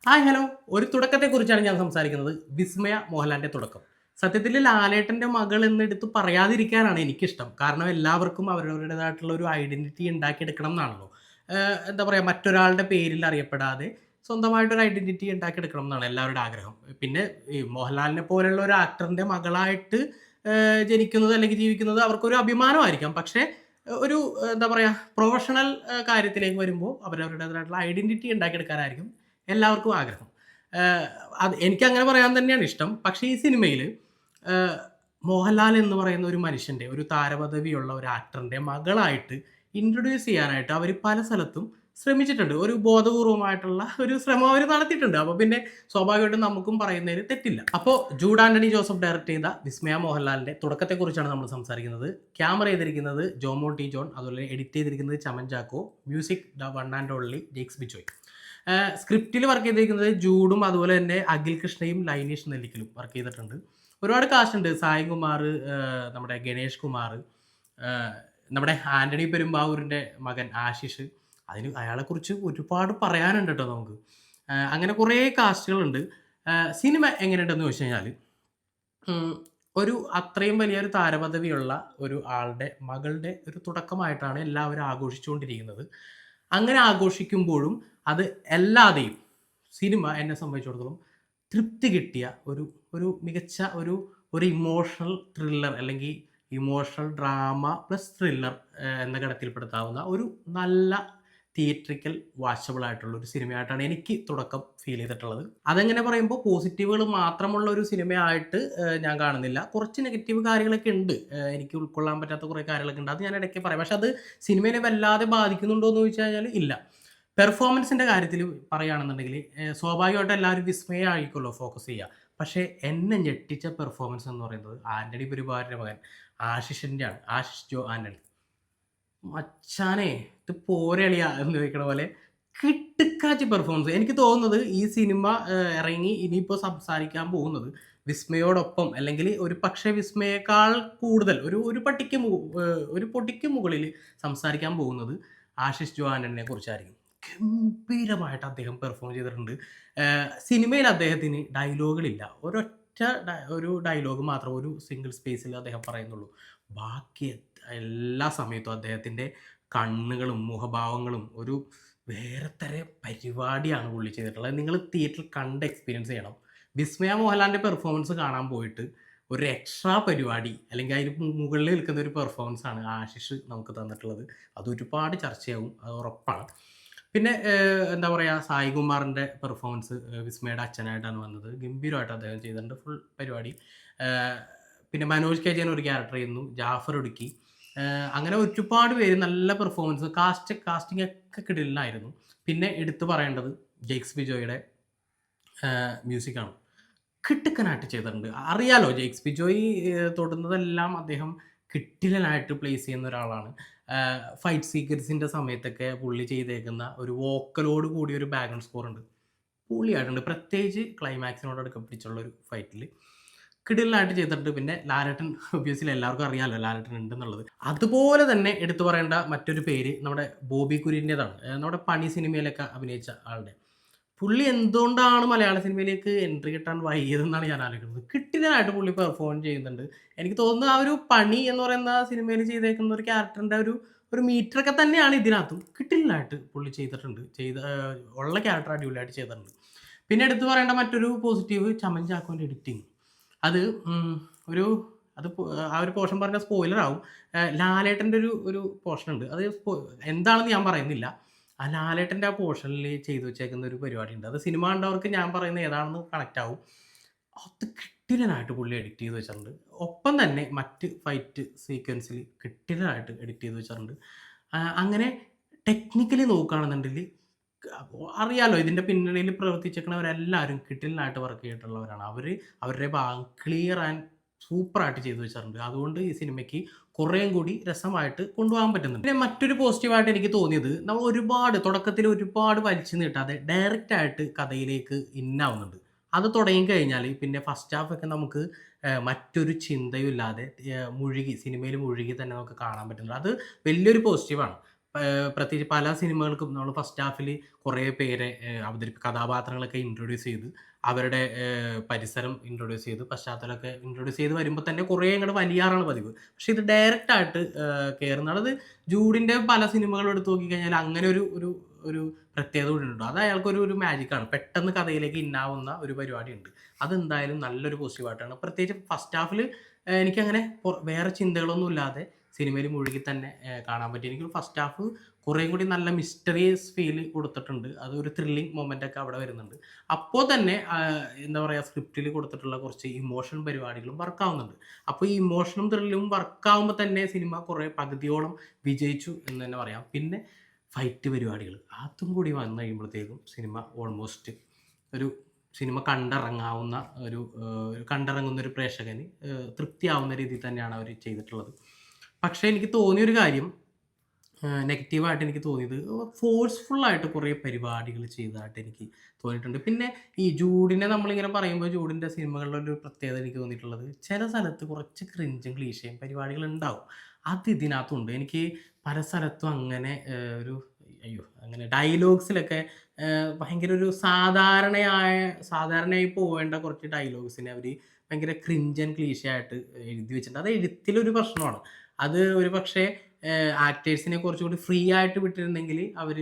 Hi hello. ഒരു തുടക്കത്തെക്കുറിച്ചാണ് ഞാൻ സംസാരിക്കുന്നത്. വിസ്മയ മോഹൻലാലിന്റെ തുടക്കം. സത്യത്തിൽ ലാലേട്ടന്റെ മകൾ എന്നെടുത്ത് പറയാതിരിക്കാനാണ് എനിക്കിഷ്ടം. കാരണം എല്ലാവർക്കും അവരവരുടേതായിട്ടുള്ള ഒരു ഐഡന്റിറ്റി ഉണ്ടാക്കിയെടുക്കണം എന്നാണല്ലോ. എന്താ പറയുക, മറ്റൊരാളുടെ പേരിൽ അറിയപ്പെടാതെ സ്വന്തമായിട്ടൊരു ഐഡന്റിറ്റി ഉണ്ടാക്കിയെടുക്കണം എന്നാണ് എല്ലാവരുടെ ആഗ്രഹം. പിന്നെ ഈ മോഹൻലാലിനെ പോലുള്ള ഒരു ആക്ടറിന്റെ മകളായിട്ട് ജനിക്കുന്നത് അല്ലെങ്കിൽ ജീവിക്കുന്നത് അവർക്കൊരു അഭിമാനമായിരിക്കാം. പക്ഷേ ഒരു എന്താ പറയുക, പ്രൊഫഷണൽ കാര്യത്തിലേക്ക് വരുമ്പോൾ അവരവരുടേതായിട്ടുള്ള ഐഡന്റിറ്റി ഉണ്ടാക്കിയെടുക്കാനായിരിക്കും എല്ലാവർക്കും ആഗ്രഹം. ഏഹ് അത് എനിക്കങ്ങനെ പറയാൻ തന്നെയാണ് ഇഷ്ടം. പക്ഷേ ഈ സിനിമയില് ഏഹ് മോഹൻലാൽ എന്ന് പറയുന്ന ഒരു മനുഷ്യന്റെ, ഒരു താരപദവിയുള്ള ഒരു ആക്ടറിന്റെ മകളായിട്ട് ഇൻട്രൊഡ്യൂസ് ചെയ്യാനായിട്ട് അവര് പല സ്ഥലത്തും ശ്രമിച്ചിട്ടുണ്ട്. ഒരു ബോധപൂർവമായിട്ടുള്ള ഒരു ശ്രമം അവര് നടത്തിയിട്ടുണ്ട്. അപ്പൊ പിന്നെ സ്വാഭാവികമായിട്ടും നമുക്കും പറയുന്നതിൽ തെറ്റില്ല. അപ്പോൾ ജൂഡ് ആന്റണി ജോസഫ് ഡയറക്ട് ചെയ്ത വിസ്മയ മോഹൻലാലിന്റെ തുടക്കത്തെക്കുറിച്ചാണ് നമ്മൾ സംസാരിക്കുന്നത്. ക്യാമറ ചെയ്തിരിക്കുന്നത് ജോമോൻ ടി ജോൺ, അതുപോലെ എഡിറ്റ് ചെയ്തിരിക്കുന്നത് Chaman Chacko, music the one and only Jakes Bijoy. സ്ക്രിപ്റ്റിൽ വർക്ക് ചെയ്തിരിക്കുന്നത് ജൂഡും അതുപോലെ തന്നെ അഖിൽ കൃഷ്ണയും ലൈനേഷ് നെല്ലിക്കലും വർക്ക് ചെയ്തിട്ടുണ്ട്. ഒരുപാട് കാസ്റ്റ് ഉണ്ട്. സായ് കുമാർ, നമ്മുടെ ഗണേഷ് കുമാർ, നമ്മുടെ ആന്റണി പെരുമ്പാവൂരിൻ്റെ മകൻ ആശിഷ്. അയാളെക്കുറിച്ച് ഒരുപാട് പറയാനുണ്ട് കേട്ടോ നമുക്ക്. അങ്ങനെ കുറേ കാസ്റ്റുകളുണ്ട്. സിനിമ എങ്ങനെയുണ്ടെന്ന് ചോദിച്ചു കഴിഞ്ഞാൽ, ഒരു അത്രയും വലിയൊരു താരപദവിയുള്ള ഒരു ആളുടെ മകളുടെ ഒരു തുടക്കമായിട്ടാണ് എല്ലാവരും ആഘോഷിച്ചുകൊണ്ടിരിക്കുന്നത്. അങ്ങനെ ആഘോഷിക്കുമ്പോഴും അത് എല്ലാതെയും സിനിമ എന്നെ സംബന്ധിച്ചിടത്തോളം തൃപ്തി കിട്ടിയ ഒരു ഒരു മികച്ച ഒരു ഒരു ഇമോഷണൽ ത്രില്ലർ, അല്ലെങ്കിൽ ഇമോഷണൽ ഡ്രാമ പ്ലസ് ത്രില്ലർ എന്ന ഗണത്തിൽപ്പെടുത്താവുന്ന ഒരു നല്ല തിയേറ്ററിക്കൽ വാച്ചബിൾ ആയിട്ടുള്ള ഒരു സിനിമയായിട്ടാണ് എനിക്ക് തുടക്കം ഫീൽ ചെയ്തിട്ടുള്ളത്. അതെങ്ങനെ പറയുമ്പോൾ പോസിറ്റീവുകൾ മാത്രമുള്ള ഒരു സിനിമയായിട്ട് ഞാൻ കാണുന്നില്ല. കുറച്ച് നെഗറ്റീവ് കാര്യങ്ങളൊക്കെ ഉണ്ട്. എനിക്ക് ഉൾക്കൊള്ളാൻ പറ്റാത്ത കുറേ കാര്യങ്ങളൊക്കെ ഉണ്ട്. അത് ഞാൻ ഇടയ്ക്ക് പറയാം. പക്ഷെ അത് സിനിമയെ വല്ലാതെ ബാധിക്കുന്നുണ്ടോ എന്ന് ചോദിച്ചു കഴിഞ്ഞാൽ ഇല്ല. പെർഫോമൻസിന്റെ കാര്യത്തിൽ പറയുകയാണെന്നുണ്ടെങ്കിൽ സ്വാഭാവികമായിട്ടും എല്ലാവരും വിസ്മയമായിരിക്കുമല്ലോ ഫോക്കസ് ചെയ്യുക. പക്ഷേ എന്നെ ഞെട്ടിച്ച പെർഫോമൻസ് എന്ന് പറയുന്നത് ആന്റണി പെരുമ്പാവൂരിന്റെ മകൻ ആശിഷിൻ്റെയാണ്. ആശിഷ് ജോ ആന്റണി. മച്ചാനെ ഇത് പോരളിയ എന്ന് ചോദിക്കണ പോലെ കിടുക്കാച്ചി പെർഫോമൻസ്. എനിക്ക് തോന്നുന്നത് ഈ സിനിമ ഇറങ്ങി ഇനിയിപ്പോൾ സംസാരിക്കാൻ പോകുന്നത് വിസ്മയോടൊപ്പം, അല്ലെങ്കിൽ ഒരു പക്ഷേ വിസ്മയേക്കാൾ കൂടുതൽ ഒരു പൊടിക്ക് മുകളിൽ സംസാരിക്കാൻ പോകുന്നത് ആശിഷ് ജോ ആന്റണിനെ കുറിച്ചായിരിക്കും. ഗംഭീരമായിട്ട് അദ്ദേഹം പെർഫോം ചെയ്തിട്ടുണ്ട്. സിനിമയിൽ അദ്ദേഹത്തിന് ഡയലോഗുകളില്ല. ഒരു ഡയലോഗ് മാത്രം ഒരു സിംഗിൾ സ്പേസിൽ അദ്ദേഹം പറയുന്നുള്ളൂ. ബാക്കി എല്ലാ സമയത്തും അദ്ദേഹത്തിൻ്റെ കണ്ണുകളും മുഖഭാവങ്ങളും ഒരു വേറെ തരം പരിപാടിയാണ് പുള്ളി ചെയ്തിട്ടുള്ളത്. നിങ്ങൾ തിയേറ്ററിൽ കണ്ട് എക്സ്പീരിയൻസ് ചെയ്യണം. വിസ്മയ മോഹൻലാലിൻ്റെ പെർഫോമൻസ് കാണാൻ പോയിട്ട് ഒരു എക്സ്ട്രാ പരിപാടി, അല്ലെങ്കിൽ അതിന് മുകളിൽ നിൽക്കുന്ന ഒരു പെർഫോമൻസ് ആണ് ആശിഷ് നമുക്ക് തന്നിട്ടുള്ളത്. അത് ഒരുപാട് ചർച്ചയാവും, അത് ഉറപ്പാണ്. പിന്നെ എന്താ പറയുക, സായി കുമാറിൻ്റെ പെർഫോമൻസ് വിസ്മയുടെ അച്ഛനായിട്ടാണ് വന്നത്. ഗംഭീരമായിട്ട് അദ്ദേഹം ചെയ്തിട്ടുണ്ട് ഫുൾ പരിപാടി. പിന്നെ മനോജ് കെ ജയൻ ഒരു ക്യാരക്ടർ ചെയ്യുന്നു, ജാഫർ ഇടുക്കി. അങ്ങനെ ഒരുപാട് പേര് നല്ല പെർഫോമൻസ്, കാസ്റ്റിംഗ് ഒക്കെ കിടിലനായിരുന്നു. പിന്നെ എടുത്തു പറയേണ്ടത് ജെയ്ക്സ് ബിജോയുടെ മ്യൂസിക്കാണ്. കിട്ടുക്കനായിട്ട് ചെയ്തിട്ടുണ്ട്. അറിയാലോ, ജെയ്ക്സ് ബിജോയ് തൊടുന്നതെല്ലാം അദ്ദേഹം കിട്ടിലനായിട്ട് പ്ലേസ് ചെയ്യുന്ന ഒരാളാണ്. ഫൈറ്റ് സീക്വൻസിൻ്റെ സമയത്തൊക്കെ പുള്ളി ചെയ്തേക്കുന്ന ഒരു വോക്കലോട് കൂടിയ ഒരു ബാക്ക്ഗ്രൗണ്ട് സ്കോർ ഉണ്ട്, പൊളിയായിട്ടുണ്ട്. പ്രത്യേകിച്ച് ക്ലൈമാക്സിനോട് അടുക്ക പിടിച്ചുള്ള ഒരു ഫൈറ്റിൽ കിടിലനായിട്ട് ചെയ്തിട്ടുണ്ട്. പിന്നെ ലാലേട്ടൻ ഒബ്വിയസ്ലി എല്ലാവർക്കും അറിയാമല്ലോ ലാലേട്ടൻ ഉണ്ടെന്നുള്ളത്. അതുപോലെ തന്നെ എടുത്തു പറയേണ്ട മറ്റൊരു പേര് നമ്മുടെ ബോബി കുര്യൻ്റെതാണ്. നമ്മുടെ പണി സിനിമയിലൊക്കെ അഭിനയിച്ച ആളുടെ. പുള്ളി എന്തുകൊണ്ടാണ് മലയാള സിനിമയിലേക്ക് എൻട്രി കിട്ടാൻ വൈകിയതെന്നാണ് ഞാൻ ആലോചിക്കുന്നത്. കിട്ടിയതിനായിട്ട് പുള്ളി പെർഫോം ചെയ്യുന്നുണ്ട്. എനിക്ക് തോന്നുന്നു ആ ഒരു പണി എന്ന് പറയുന്ന സിനിമയിൽ ചെയ്തേക്കുന്ന ഒരു ക്യാരക്ടറിൻ്റെ ഒരു മീറ്ററൊക്കെ തന്നെയാണ് ഇതിനകത്തും കിട്ടില്ലായിട്ട് പുള്ളി ചെയ്തിട്ടുണ്ട്. ഉള്ള ക്യാരക്ടർ അടിപൊളിയായിട്ട് ചെയ്തിട്ടുണ്ട്. പിന്നെ എടുത്തു പറയേണ്ട മറ്റൊരു പോസിറ്റീവ് ചമൻ ചാക്കോൻ്റെ എഡിറ്റിങ്. അത് ഒരു അത് ആ ഒരു പോർഷൻ പറഞ്ഞ സ്പോയിലർ ആവും. ലാലേട്ടൻ്റെ ഒരു പോർഷൻ ഉണ്ട്. അത് എന്താണെന്ന് ഞാൻ പറയുന്നില്ല. ആ ലാലേട്ടൻ്റെ ആ പോർഷനിൽ ചെയ്തു വെച്ചേക്കുന്ന ഒരു പരിപാടി ഉണ്ട്. അത് സിനിമ കണ്ടവർക്ക് ഞാൻ പറയുന്നത് ഏതാണെന്ന് കണക്റ്റ് ആവും. അത് കിട്ടിലനായിട്ട് പുള്ളി എഡിറ്റ് ചെയ്ത് വെച്ചിട്ടുണ്ട്. ഒപ്പം തന്നെ മറ്റ് ഫൈറ്റ് സീക്വൻസിൽ കിട്ടിലനായിട്ട് എഡിറ്റ് ചെയ്ത് വെച്ചിട്ടുണ്ട്. അങ്ങനെ ടെക്നിക്കലി നോക്കുകയാണെന്നുണ്ടെങ്കിൽ അറിയാലോ, ഇതിൻ്റെ പിന്നണിയിൽ പ്രവർത്തിച്ചേക്കുന്നവരെല്ലാവരും കിട്ടിലനായിട്ട് വർക്ക് ചെയ്തിട്ടുള്ളവരാണ്. അവരുടെ ഭാഗം ക്ലിയർ ആൻഡ് സൂപ്പറായിട്ട് ചെയ്തു വെച്ചിട്ടുണ്ട്. അതുകൊണ്ട് ഈ സിനിമയ്ക്ക് കുറേയും കൂടി രസമായിട്ട് കൊണ്ടുപോകാൻ പറ്റുന്നുണ്ട്. പിന്നെ മറ്റൊരു പോസിറ്റീവായിട്ട് എനിക്ക് തോന്നിയത്, നമ്മൾ തുടക്കത്തിൽ ഒരുപാട് വലിച്ചു നീട്ടാതെ ഡയറക്റ്റായിട്ട് കഥയിലേക്ക് ഇന്നാവുന്നുണ്ട്. അത് തുടങ്ങി കഴിഞ്ഞാൽ പിന്നെ ഫസ്റ്റ് ഹാഫൊക്കെ നമുക്ക് മറ്റൊരു ചിന്തയും ഇല്ലാതെ സിനിമയിൽ മുഴുകി തന്നെ നമുക്ക് കാണാൻ പറ്റുന്നുണ്ട്. അത് വലിയൊരു പോസിറ്റീവാണ്. പ്രത്യേകിച്ച് പല സിനിമകൾക്കും നമ്മൾ ഫസ്റ്റ് ഹാഫിൽ കുറേ പേരെ കഥാപാത്രങ്ങളൊക്കെ ഇൻട്രൊഡ്യൂസ് ചെയ്ത് അവരുടെ പരിസരം ഇൻട്രൊഡ്യൂസ് ചെയ്ത് പശ്ചാത്തലമൊക്കെ ഇൻട്രൊഡ്യൂസ് ചെയ്ത് വരുമ്പോൾ തന്നെ കുറേ അങ്ങോട്ട് വലിയാറാണ് പതിവ്. പക്ഷെ ഇത് ഡയറക്റ്റ് ആയിട്ട് കയറുന്നതാണ്. അത് ജൂഡിൻ്റെ പല സിനിമകളും എടുത്ത് നോക്കിക്കഴിഞ്ഞാൽ അങ്ങനെ ഒരു ഒരു ഒരു പ്രത്യേകത കൂടി ഉണ്ട്. അത് അയാൾക്കൊരു ഒരു മാജിക്കാണ്. പെട്ടെന്ന് കഥയിലേക്ക് ഇന്നാവുന്ന ഒരു പരിപാടിയുണ്ട്. അതെന്തായാലും നല്ലൊരു പോസിറ്റീവായിട്ടാണ്. പ്രത്യേകിച്ച് ഫസ്റ്റ് ഹാഫിൽ എനിക്കങ്ങനെ വേറെ ചിന്തകളൊന്നും ഇല്ലാതെ സിനിമയിൽ മുഴുകി തന്നെ കാണാൻ പറ്റി. എനിക്ക് ഫസ്റ്റ് ഹാഫ് കുറേയും കൂടി നല്ല മിസ്റ്ററിയസ് ഫീൽ കൊടുത്തിട്ടുണ്ട്. അതൊരു ത്രില്ലിംഗ് മൊമെൻ്റൊക്കെ അവിടെ വരുന്നുണ്ട്. അപ്പോൾ തന്നെ എന്താ പറയുക, സ്ക്രിപ്റ്റിൽ കൊടുത്തിട്ടുള്ള കുറച്ച് ഇമോഷൻ പരിപാടികളും വർക്കാവുന്നുണ്ട്. അപ്പോൾ ഈ ഇമോഷനും ത്രില്ലും വർക്കാവുമ്പോൾ തന്നെ സിനിമ കുറേ പകുതിയോളം വിജയിച്ചു എന്ന് തന്നെ പറയാം. പിന്നെ ഫൈറ്റ് പരിപാടികൾ അതും കൂടി വന്നു കഴിയുമ്പോഴത്തേക്കും സിനിമ ഓൾമോസ്റ്റ് ഒരു സിനിമ കണ്ടിറങ്ങുന്ന ഒരു പ്രേക്ഷകന് തൃപ്തിയാവുന്ന രീതിയിൽ തന്നെയാണ് അവർ ചെയ്തിട്ടുള്ളത്. പക്ഷേ എനിക്ക് തോന്നിയൊരു കാര്യം, നെഗറ്റീവായിട്ട് എനിക്ക് തോന്നിയത് ഫോഴ്സ്ഫുള്ളായിട്ട് കുറേ പരിപാടികൾ ചെയ്തതായിട്ട് എനിക്ക് തോന്നിയിട്ടുണ്ട്. പിന്നെ ഈ ജൂഡിനെ നമ്മളിങ്ങനെ പറയുമ്പോൾ ജൂഡിൻ്റെ സിനിമകളിലെ ഒരു പ്രത്യേകത എനിക്ക് തോന്നിയിട്ടുള്ളത്, ചില സ്ഥലത്ത് കുറച്ച് ക്രിഞ്ചും ക്ലീശയും പരിപാടികൾ ഉണ്ടാവും. അത് ഇതിനകത്തുണ്ട്. എനിക്ക് പല സ്ഥലത്തും അങ്ങനെ അങ്ങനെ ഡയലോഗ്സിലൊക്കെ ഭയങ്കര ഒരു സാധാരണയായി പോവേണ്ട കുറച്ച് ഡയലോഗ്സിനെ അവർ ഭയങ്കര ക്രിഞ്ച് ആൻഡ് ക്ലീശയായിട്ട് എഴുതി വെച്ചിട്ടുണ്ട്. അത് എഴുത്തിലൊരു പ്രശ്നമാണ്. അത് ഒരു പക്ഷേ ആക്ടേഴ്സിനെ കുറച്ചുകൂടി ഫ്രീ ആയിട്ട് വിട്ടിരുന്നെങ്കിൽ അവർ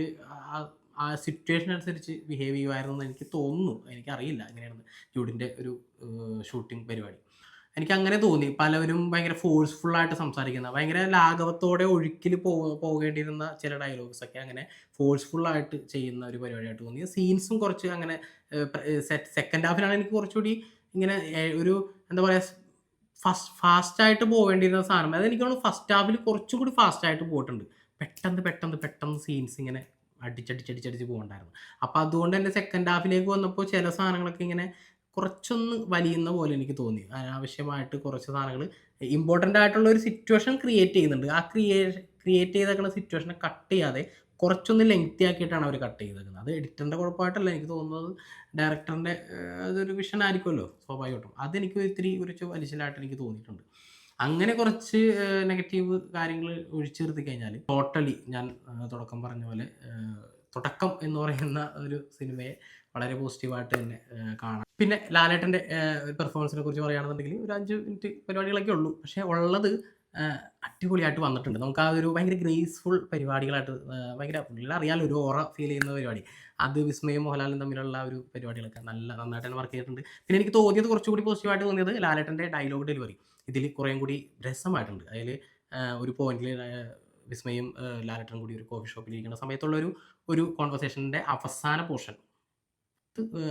ആ സിറ്റുവേഷൻ അനുസരിച്ച് ബിഹേവ് ചെയ്യുമായിരുന്നു എന്ന് എനിക്ക് തോന്നുന്നു. എനിക്കറിയില്ല എങ്ങനെയാണെന്ന് ജൂഡിൻ്റെ ഒരു ഷൂട്ടിംഗ് പരിപാടി. എനിക്കങ്ങനെ തോന്നി. പലവരും ഭയങ്കര ഫോഴ്സ്ഫുള്ളായിട്ട് സംസാരിക്കുന്ന, ഭയങ്കര ലാഘവത്തോടെ ഒഴുക്കിൽ പോകേണ്ടിയിരുന്ന ചില ഡയലോഗ്സൊക്കെ അങ്ങനെ ഫോഴ്സ്ഫുള്ളായിട്ട് ചെയ്യുന്ന ഒരു പരിപാടിയായിട്ട് തോന്നി. സീൻസും കുറച്ച് അങ്ങനെ സെക്കൻഡ് ഹാഫിലാണ് എനിക്ക് കുറച്ചുകൂടി ഇങ്ങനെ ഒരു എന്താ പറയുക, ഫാസ്റ്റായിട്ട് പോവേണ്ടിയിരുന്ന സാധനം അതെനിക്ക് തോന്നുന്നു ഫസ്റ്റ് ഹാഫിൽ കുറച്ചുകൂടി ഫാസ്റ്റായിട്ട് പോയിട്ടുണ്ട്. പെട്ടെന്ന് സീൻസ് ഇങ്ങനെ അടിച്ചടിച്ച് പോകണ്ടായിരുന്നു. അപ്പോൾ അതുകൊണ്ട് തന്നെ സെക്കൻഡ് ഹാഫിലേക്ക് വന്നപ്പോൾ ചില സാധനങ്ങളൊക്കെ ഇങ്ങനെ കുറച്ചൊന്ന് വലിയുന്ന പോലെ എനിക്ക് തോന്നി. അനാവശ്യമായിട്ട് കുറച്ച് സാധനങ്ങൾ ഇമ്പോർട്ടൻ്റ് ആയിട്ടുള്ള ഒരു സിറ്റുവേഷൻ ക്രിയേറ്റ് ചെയ്യുന്നുണ്ട്. ആ ക്രിയേറ്റ് ചെയ്തേക്കുന്ന സിറ്റുവേഷനെ കട്ട് ചെയ്യാതെ കുറച്ചൊന്ന് ലെങ്തി ആക്കിയിട്ടാണ് അവർ കട്ട് ചെയ്തേക്കുന്നത്. അത് എഡിറ്ററിൻ്റെ കുഴപ്പമായിട്ടല്ല, എനിക്ക് തോന്നുന്നത് ഡയറക്ടറിൻ്റെ അതൊരു വിഷൻ ആയിരിക്കുമല്ലോ സ്വാഭാവികമായിട്ടും. അതെനിക്ക് ഇത്തിരി കുറച്ച് വലിച്ചിലായിട്ട് എനിക്ക് തോന്നിയിട്ടുണ്ട്. അങ്ങനെ കുറച്ച് നെഗറ്റീവ് കാര്യങ്ങൾ ഒഴിച്ചു നിർത്തി കഴിഞ്ഞാൽ ടോട്ടലി ഞാൻ തുടക്കം പറഞ്ഞ പോലെ തുടക്കം എന്ന് പറയുന്ന ഒരു സിനിമയെ വളരെ പോസിറ്റീവായിട്ട് തന്നെ കാണാം. പിന്നെ ലാലേട്ടൻ്റെ പെർഫോമൻസിനെ കുറിച്ച് പറയുകയാണെന്നുണ്ടെങ്കിൽ ഒരു 5 മിനിറ്റ് പരിപാടികളൊക്കെ ഉള്ളൂ. പക്ഷേ ഉള്ളത് അടിപൊളിയായിട്ട് വന്നിട്ടുണ്ട്. നമുക്ക് ആ ഒരു ഭയങ്കര ഗ്രേസ്ഫുൾ പരിപാടികളായിട്ട് ഭയങ്കര അറിയാലോ ഒരു ഓറ ഫീൽ ചെയ്യുന്ന പരിപാടി. അത് വിസ്മയും മോഹൻലാലും തമ്മിലുള്ള ഒരു പരിപാടികളൊക്കെ നന്നായിട്ട് തന്നെ വർക്ക് ചെയ്തിട്ടുണ്ട്. പിന്നെ എനിക്ക് തോന്നിയത് കുറച്ചുകൂടി പോസിറ്റീവായിട്ട് തോന്നിയത് ലാലേട്ടൻ്റെ ഡയലോഗ് ഡെലിവറി ഇതിൽ കുറേയും കൂടി രസമായിട്ടുണ്ട്. അതിൽ ഒരു പോയിന്റിൽ വിസ്മയും ലാലേട്ടനും കൂടി ഒരു കോഫി ഷോപ്പിൽ ഇരിക്കുന്ന സമയത്തുള്ള ഒരു കോൺവെർസേഷൻ്റെ അവസാന പോർഷൻ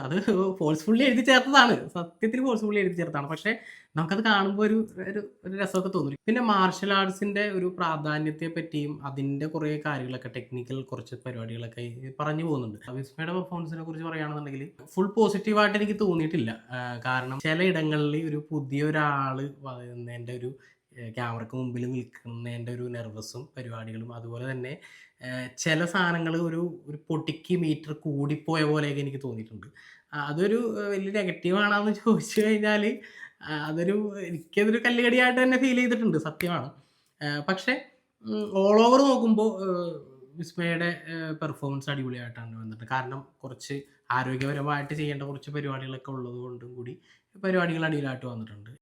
അത് ഫോഴ്സ്ഫുള്ളി എഴുതി ചേർത്തതാണ്. സത്യത്തിൽ ഫോഴ്സ്ഫുള്ളി എഴുതി ചേർത്താണ്. പക്ഷേ നമുക്കത് കാണുമ്പോൾ ഒരു രസമൊക്കെ തോന്നും. പിന്നെ മാർഷൽ ആർട്സിൻ്റെ ഒരു പ്രാധാന്യത്തെ പറ്റിയും അതിൻ്റെ കുറേ കാര്യങ്ങളൊക്കെ ടെക്നിക്കൽ കുറച്ച് പരിപാടികളൊക്കെ പറഞ്ഞു പോകുന്നുണ്ട്. വിസ്മയുടെ പെർഫോമൻസിനെ കുറിച്ച് പറയുകയാണെന്നുണ്ടെങ്കിൽ ഫുൾ പോസിറ്റീവായിട്ട് എനിക്ക് തോന്നിയിട്ടില്ല. കാരണം ചില ഇടങ്ങളിൽ ഒരു പുതിയൊരാൾ വരുന്നതിൻ്റെ ഒരു ക്യാമറയ്ക്ക് മുമ്പിൽ നിൽക്കുന്നതിൻ്റെ ഒരു നെർവസും പരിപാടികളും, അതുപോലെ തന്നെ ചില സാധനങ്ങൾ ഒരു പൊട്ടിക്ക് മീറ്റർ കൂടിപ്പോയ പോലെയൊക്കെ എനിക്ക് തോന്നിയിട്ടുണ്ട്. അതൊരു വലിയ നെഗറ്റീവാണെന്ന് ചോദിച്ചു കഴിഞ്ഞാൽ എനിക്കതൊരു കല്ലുകടിയായിട്ട് തന്നെ ഫീൽ ചെയ്തിട്ടുണ്ട്, സത്യമാണ്. പക്ഷേ ഓൾ ഓവർ നോക്കുമ്പോൾ വിസ്മയുടെ പെർഫോമൻസ് അടിപൊളിയായിട്ടാണ് വന്നിട്ട്. കാരണം കുറച്ച് ആരോഗ്യപരമായിട്ട് ചെയ്യേണ്ട കുറച്ച് പരിപാടികളൊക്കെ ഉള്ളത് കൊണ്ടും കൂടി പരിപാടികൾ അടിപൊളിയായിട്ട് വന്നിട്ടുണ്ട്.